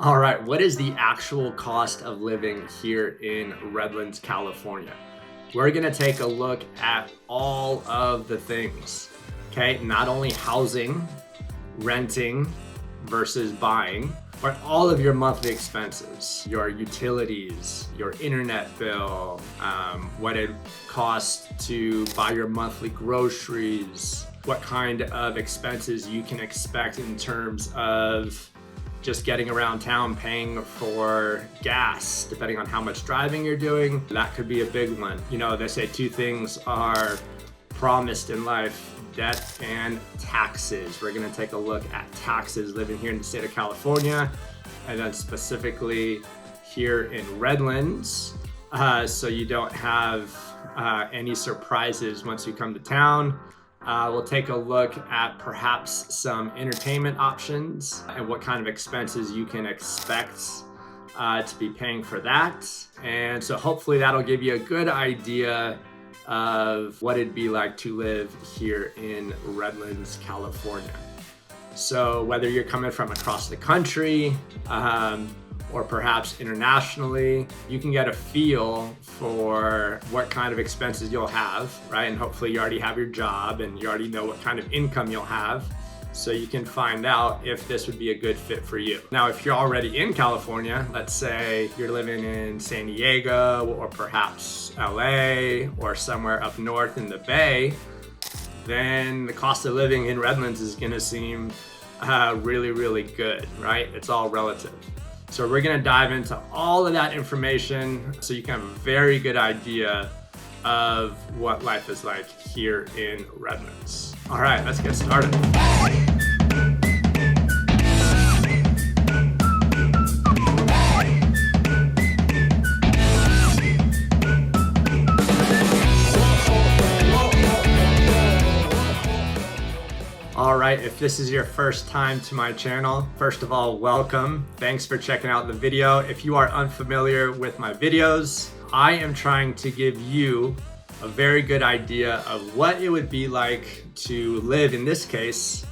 All right, what is the actual cost of living here in Redlands, California? We're gonna take a look at all of the things, okay? Not only housing, renting versus buying, but all of your monthly expenses, your utilities, your internet bill, what it costs to buy your monthly groceries, what kind of expenses you can expect in terms of just getting around town, paying for gas, depending on how much driving you're doing. That could be a big one. You know, they say two things are promised in life: debt and taxes. We're gonna take a look at taxes living here in the state of California, and then specifically here in Redlands, so you don't have any surprises once you come to town. We'll take a look at perhaps some entertainment options and what kind of expenses you can expect to be paying for that. And so hopefully that'll give you a good idea of what it'd be like to live here in Redlands, California. So whether you're coming from across the country, or perhaps internationally, you can get a feel for what kind of expenses you'll have, right? And hopefully you already have your job and you already know what kind of income you'll have, so you can find out if this would be a good fit for you. Now, if you're already in California, let's say you're living in San Diego or perhaps LA or somewhere up north in the Bay, then the cost of living in Redlands is gonna seem really, really good, right? It's all relative. So we're gonna dive into all of that information so you can have a very good idea of what life is like here in Redlands. All right, let's get started. All right, if this is your first time to my channel, first of all, welcome. Thanks for checking out the video. If you are unfamiliar with my videos, I am trying to give you a very good idea of what it would be like to live, in this case,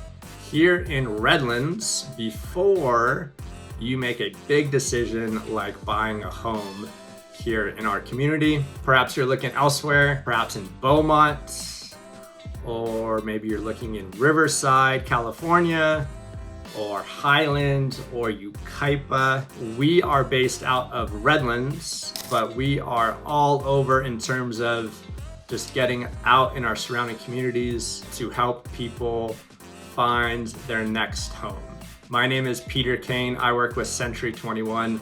here in Redlands before you make a big decision like buying a home here in our community. Perhaps you're looking elsewhere, perhaps in Beaumont, or maybe you're looking in Riverside, California, or Highland, or Yucaipa. We are based out of Redlands, but we are all over in terms of just getting out in our surrounding communities to help people find their next home. My name is Peter Kane. I work with Century 21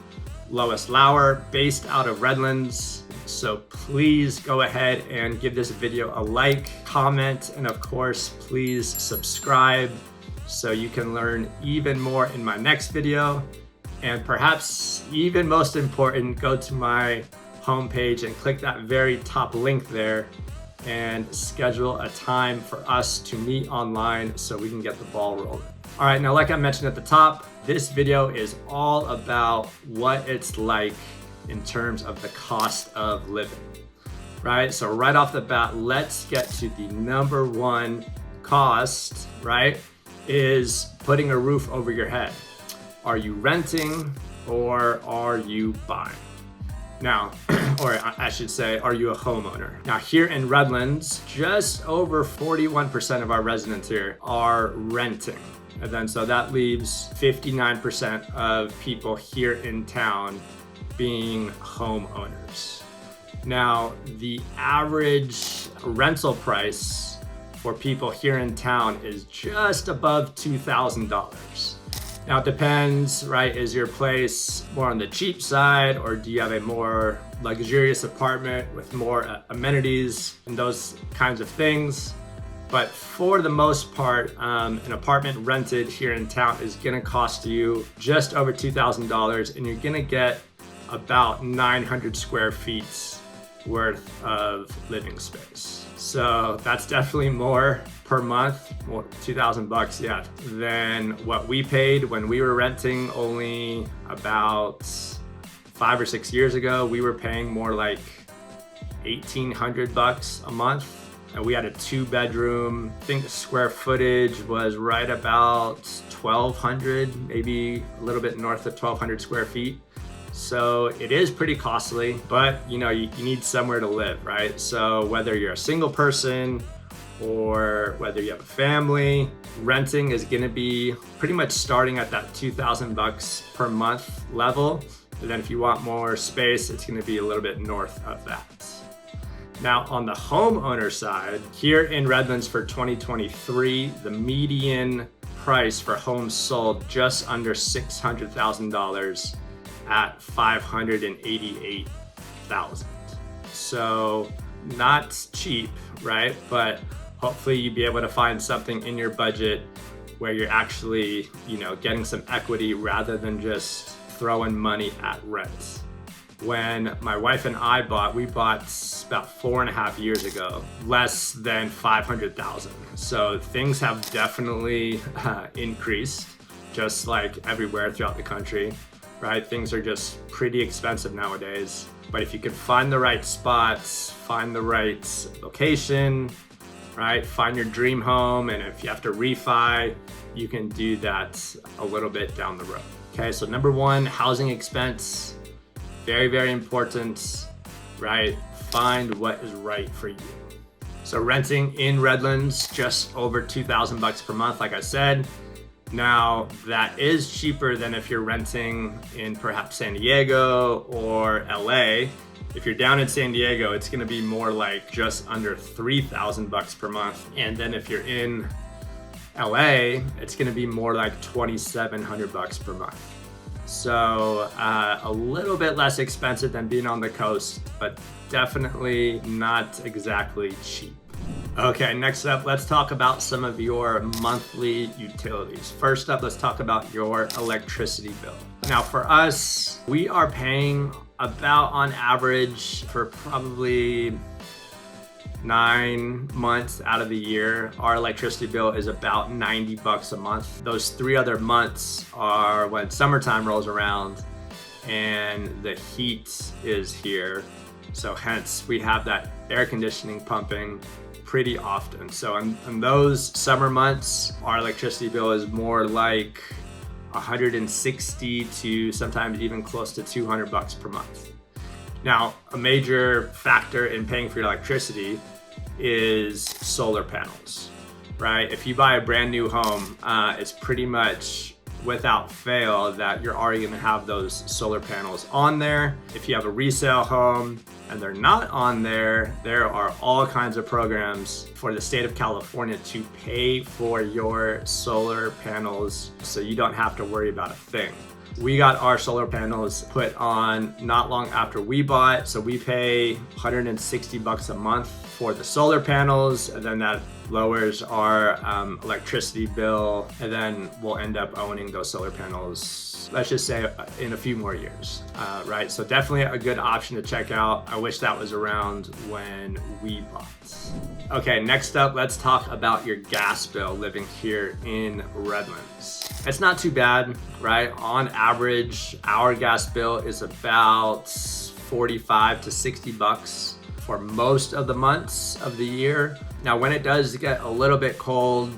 Lois Lauer, based out of Redlands. So please go ahead and give this video a like, comment, and of course, please subscribe so you can learn even more in my next video. And perhaps even most important, go to my homepage and click that very top link there and schedule a time for us to meet online so we can get the ball rolling. All right, now like I mentioned at the top, this video is all about what it's like in terms of the cost of living, right? So right off the bat, let's get to the number one cost, right? Is putting a roof over your head. Are you renting or are you buying? Now, or I should say, are you a homeowner? Now here in Redlands, just over 41% of our residents here are renting. And then so that leaves 59% of people here in town being homeowners. Now, the average rental price for people here in town is just above $2,000. Now it depends, right? Is your place more on the cheap side, or do you have a more luxurious apartment with more amenities and those kinds of things? But for the most part, an apartment rented here in town is gonna cost you just over $2,000, and you're gonna get about 900 square feet worth of living space. So that's definitely more per month, more $2,000, yeah, than what we paid when we were renting only about 5 or 6 years ago. We were paying more like $1,800 a month. and we had a 2-bedroom. I think the square footage was right about 1,200, maybe a little bit north of 1,200 square feet. So it is pretty costly, but you need somewhere to live, right? So whether you're a single person or whether you have a family, renting is gonna be pretty much starting at that $2,000 per month level. And then if you want more space, it's gonna be a little bit north of that. Now on the homeowner side, here in Redlands for 2023, the median price for homes sold just under $600,000 at $588,000. So not cheap, right? But hopefully you'll be able to find something in your budget where you're actually, getting some equity rather than just throwing money at rent. When my wife and I bought, we bought about 4.5 years ago, less than $500,000. So things have definitely increased, just like everywhere throughout the country, right? Things are just pretty expensive nowadays. But if you can find the right spots, find the right location, right? Find your dream home, and if you have to refi, you can do that a little bit down the road. Okay, so number one, housing expense. Very, very important, right? Find what is right for you. So renting in Redlands, just over $2,000 per month, like I said. Now, that is cheaper than if you're renting in perhaps San Diego or LA. If you're down in San Diego, it's gonna be more like just under $3,000 per month. And then if you're in LA, it's gonna be more like $2,700 per month. So a little bit less expensive than being on the coast, but definitely not exactly cheap. Okay, next up, let's talk about some of your monthly utilities. First up, let's talk about your electricity bill. Now for us, we are paying about on average for probably 9 months out of the year, our electricity bill is about $90 a month. Those 3 other months are when summertime rolls around and the heat is here. So hence we have that air conditioning pumping pretty often. So in those summer months, our electricity bill is more like $160 to sometimes even close to $200 per month. Now, a major factor in paying for your electricity is solar panels, right? If you buy a brand new home, it's pretty much without fail that you're already gonna have those solar panels on there. If you have a resale home and they're not on there, there are all kinds of programs for the state of California to pay for your solar panels so you don't have to worry about a thing. We got our solar panels put on not long after we bought, so we pay $160 a month for the solar panels, and then that lowers our electricity bill, and then we'll end up owning those solar panels, let's just say in a few more years, right? So definitely a good option to check out. I wish that was around when we bought. Okay, next up, let's talk about your gas bill living here in Redlands. It's not too bad, right? On average, our gas bill is about $45 to $60 for most of the months of the year. Now, when it does get a little bit cold,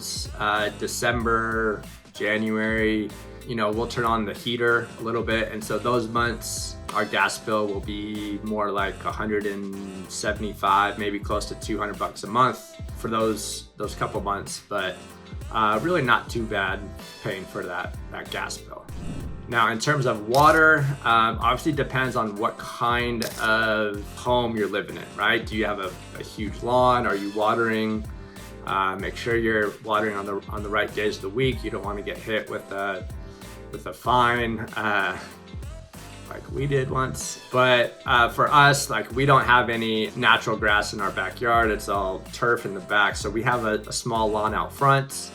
December, January, we'll turn on the heater a little bit. And so those months, our gas bill will be more like $175, maybe close to $200 a month for those couple months. But really not too bad paying for that gas bill. Now, in terms of water, obviously depends on what kind of home you're living in, right? Do you have a huge lawn? Are you watering? Make sure you're watering on the right days of the week. You don't want to get hit with a fine like we did once. But for us, we don't have any natural grass in our backyard. It's all turf in the back. So we have a small lawn out front.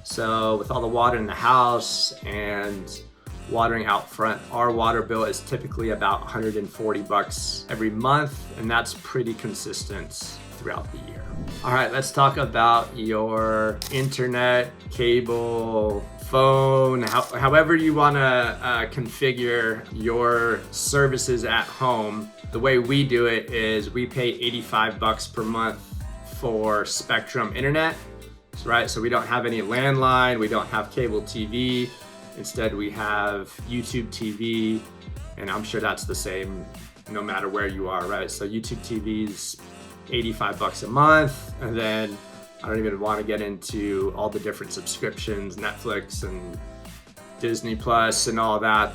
So with all the water in the house and watering out front, our water bill is typically about $140 every month, and that's pretty consistent throughout the year. All right, let's talk about your internet, cable, phone, however you want to configure your services at home. The way we do it is we pay $85 per month for Spectrum internet, right? So we don't have any landline, we don't have cable TV. Instead, we have YouTube TV, and I'm sure that's the same no matter where you are, right? So YouTube TV's $85 a month, and then I don't even want to get into all the different subscriptions, Netflix and Disney Plus and all that.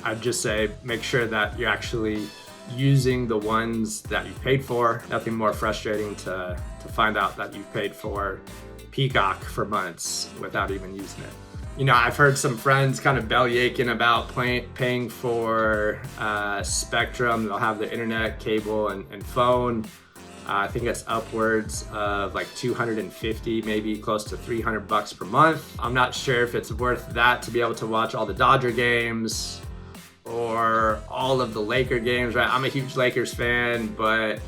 I'd just say make sure that you're actually using the ones that you paid for. Nothing more frustrating to find out that you've paid for Peacock for months without even using it. You know, I've heard some friends kind of belly aching about paying for Spectrum. They'll have the internet, cable, and phone. I think it's upwards of like $250, maybe close to $300 per month. I'm not sure if it's worth that to be able to watch all the Dodger games or all of the Laker games, right? I'm a huge Lakers fan, but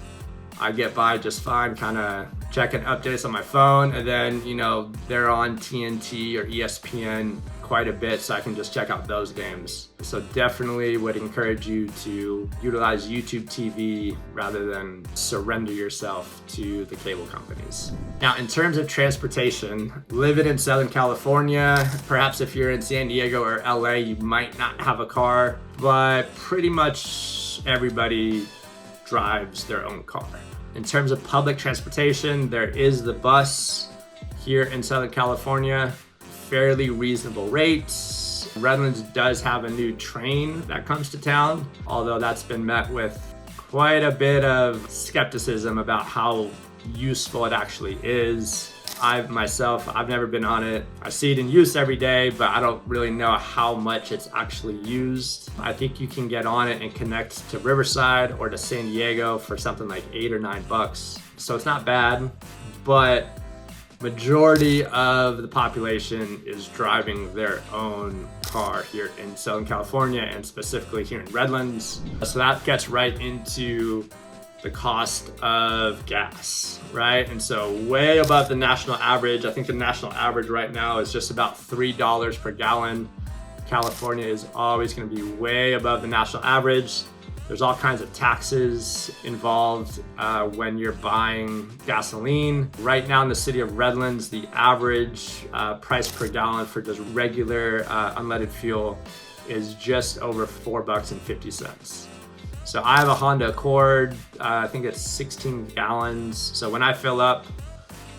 I get by just fine kind of checking updates on my phone, and then, you know, they're on TNT or ESPN quite a bit, so I can just check out those games. So definitely would encourage you to utilize YouTube TV rather than surrender yourself to the cable companies. Now, in terms of transportation, living in Southern California, perhaps if you're in San Diego or LA, you might not have a car, but pretty much everybody drives their own car. In terms of public transportation, there is the bus here in Southern California, fairly reasonable rates. Redlands does have a new train that comes to town, although that's been met with quite a bit of skepticism about how useful it actually is. I've never been on it. I see it in use every day, but I don't really know how much it's actually used. I think you can get on it and connect to Riverside or to San Diego for something like $8 or $9. So it's not bad, but majority of the population is driving their own car here in Southern California, and specifically here in Redlands. So that gets right into the cost of gas, right? And so way above the national average. I think the national average right now is just about $3 per gallon. California is always going to be way above the national average. There's all kinds of taxes involved when you're buying gasoline. Right now in the city of Redlands, the average price per gallon for just regular unleaded fuel is just over $4.50. So I have a Honda Accord, I think it's 16 gallons. So when I fill up,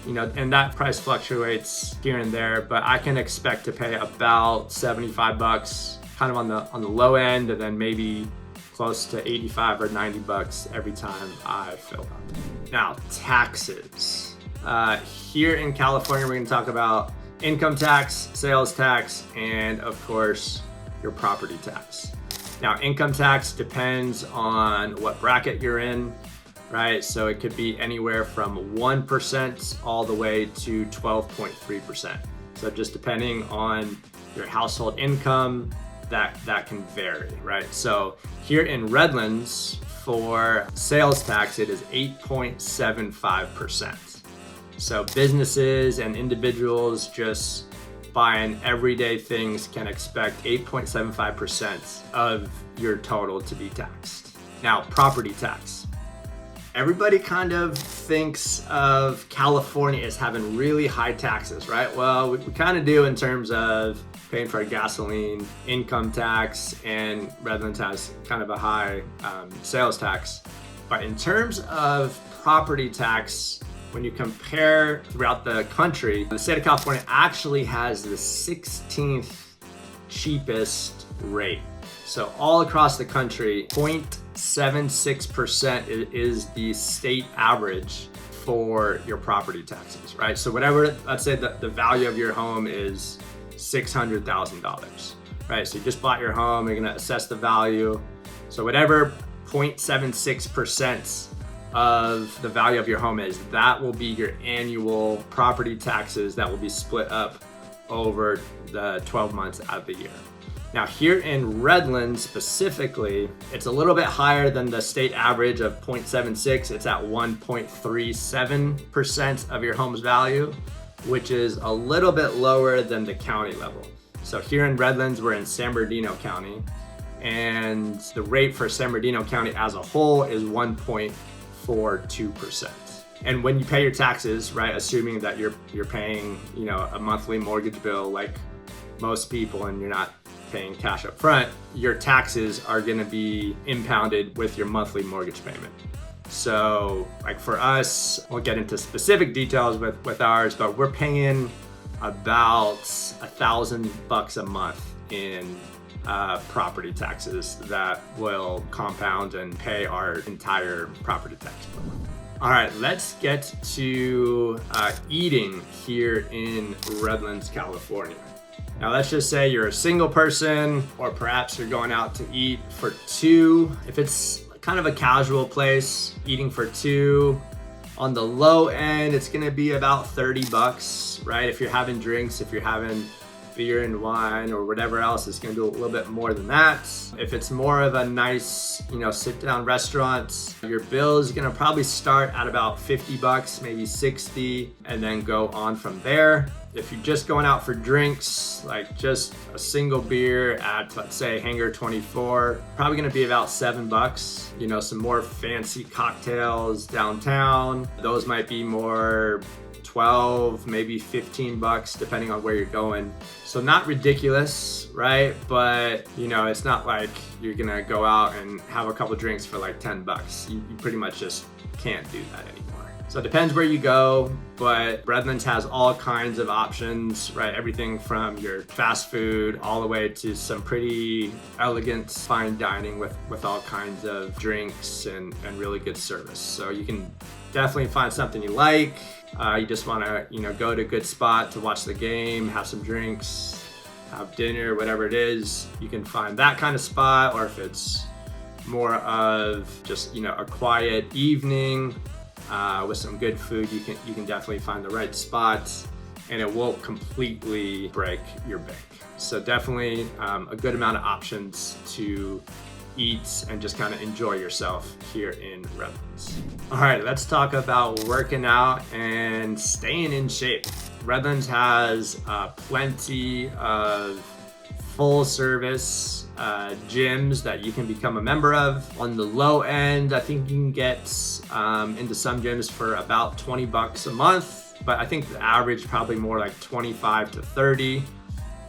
you know, and that price fluctuates here and there, but I can expect to pay about $75, kind of on the low end, and then maybe close to $85 or $90 every time I fill up. Now, taxes. Here in California, we're gonna talk about income tax, sales tax, and of course, your property tax. Now, income tax depends on what bracket you're in, right? So it could be anywhere from 1% all the way to 12.3%. So just depending on your household income, that can vary, right? So here in Redlands, for sales tax, it is 8.75%. So businesses and individuals just buying everyday things can expect 8.75% of your total to be taxed. Now, property tax. Everybody kind of thinks of California as having really high taxes, right? Well, we kind of do in terms of paying for gasoline, income tax, and Redlands has kind of a high sales tax. But in terms of property tax, when you compare throughout the country, the state of California actually has the 16th cheapest rate. So all across the country, 0.76% is the state average for your property taxes, right? So whatever, let's say the value of your home is $600,000, right? So you just bought your home, you're gonna assess the value. So whatever 0.76% of the value of your home is, that will be your annual property taxes that will be split up over the 12 months out of the year. Now here in Redlands specifically, it's a little bit higher than the state average of 0.76. It's at 1.37% of your home's value, which is a little bit lower than the county level. So here in Redlands, we're in San Bernardino County, and the rate for San Bernardino County as a whole is 1.42%. And when you pay your taxes, right, assuming that you're paying, you know, a monthly mortgage bill like most people, and you're not paying cash up front, your taxes are going to be impounded with your monthly mortgage payment. So like for us, we'll get into specific details with ours, but we're paying about $1,000 a month in property taxes that will compound and pay our entire property tax bill. All right, let's get to eating here in Redlands, California. Now let's just say you're a single person, or perhaps you're going out to eat for two. If it's kind of a casual place, eating for two, on the low end, it's gonna be about $30, right? If you're having drinks, if you're having beer and wine or whatever else, it's gonna be a little bit more than that. If it's more of a nice, you know, sit down restaurant, your bill is gonna probably start at about $50, maybe 60, and then go on from there. If you're just going out for drinks, like just a single beer at, let's say, Hangar 24, probably gonna be about $7. You know, some more fancy cocktails downtown, those might be more 12, maybe $15, depending on where you're going. So not ridiculous, right? But you know, it's not like you're gonna go out and have a couple drinks for like $10. You pretty much just can't do that anymore. So it depends where you go, but Redlands has all kinds of options, right? Everything from your fast food all the way to some pretty elegant fine dining with all kinds of drinks and really good service. So you can definitely find something you like. You just want to, you know, go to a good spot to watch the game, have some drinks, have dinner, whatever it is. You can find that kind of spot, or if it's more of just, you know, a quiet evening with some good food, you can definitely find the right spots, and it won't completely break your bank. So definitely a good amount of options to eat and just kind of enjoy yourself here in Redlands. All right, let's talk about working out and staying in shape. Redlands has plenty of full service gyms that you can become a member of. On the low end, I think you can get into some gyms for about $20 a month, but I think the average probably more like 25 to 30.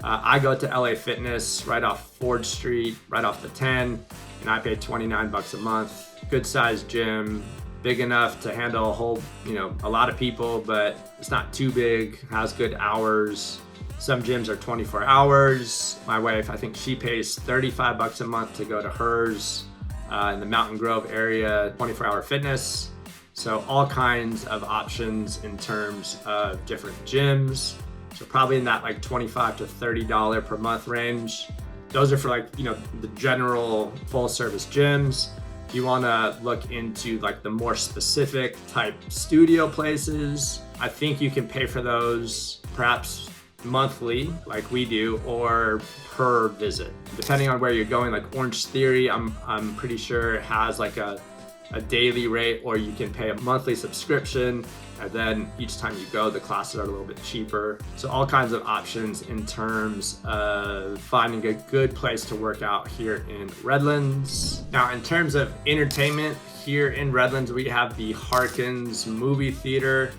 I go to LA Fitness right off Ford Street, right off the 10, and I pay $29 a month. Good sized gym, big enough to handle a whole, you know, a lot of people, but it's not too big, has good hours. Some gyms are 24 hours. My wife, I think she pays $35 a month to go to hers in the Mountain Grove area, 24-hour fitness. So all kinds of options in terms of different gyms. So probably in that like $25 to $30 per month range. Those are for like, you know, the general full service gyms. If you want to look into like the more specific type studio places, I think you can pay for those perhaps monthly like we do, or per visit, depending on where you're going. Like Orange Theory, I'm pretty sure it has like a daily rate, or you can pay a monthly subscription, and then each time you go, the classes are a little bit cheaper. So all kinds of options in terms of finding a good place to work out here in Redlands. Now, in terms of entertainment here in Redlands, we have the Harkins movie theater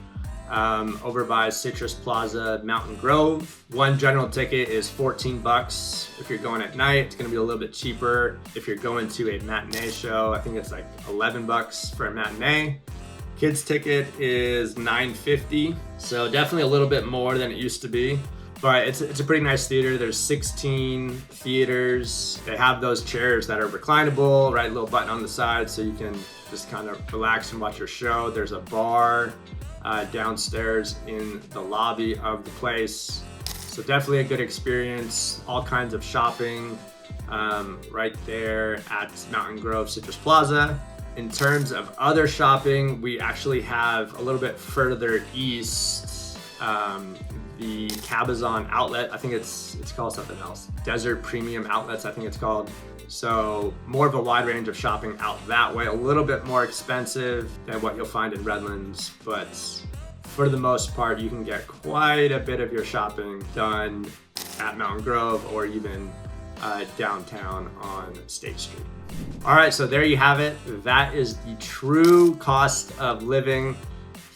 over by Citrus Plaza, Mountain Grove. One general ticket is $14. If you're going at night, it's gonna be a little bit cheaper. If you're going to a matinee show, I think it's like $11 for a matinee. Kids ticket is $9.50, so definitely a little bit more than it used to be. But it's a pretty nice theater. There's 16 theaters. They have those chairs that are reclinable, right? Little button on the side so you can just kind of relax and watch your show. There's a bar downstairs in the lobby of the place. So definitely a good experience. All kinds of shopping right there at Mountain Grove Citrus Plaza. In terms of other shopping, we actually have a little bit further east, the Cabazon outlet. I think it's called something else. Desert Premium Outlets, I think it's called. So more of a wide range of shopping out that way, a little bit more expensive than what you'll find in Redlands, but for the most part, you can get quite a bit of your shopping done at Mountain Grove or even downtown on State Street. All right, so there you have it. That is the true cost of living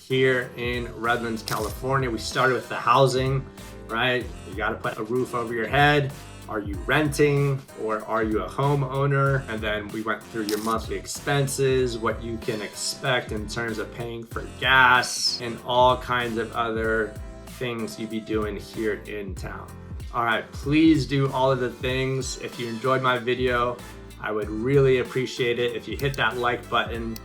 here in Redlands, California. We started with the housing, right? You got to put a roof over your head. Are you renting or are you a homeowner? And then we went through your monthly expenses, what you can expect in terms of paying for gas, and all kinds of other things you'd be doing here in town. All right, please do all of the things. If you enjoyed my video, I would really appreciate it if you hit that like button,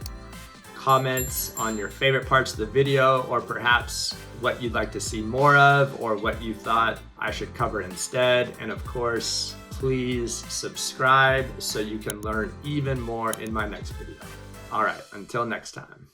comments on your favorite parts of the video, or perhaps what you'd like to see more of, or what you thought I should cover instead. And of course, please subscribe so you can learn even more in my next video. All right, until next time.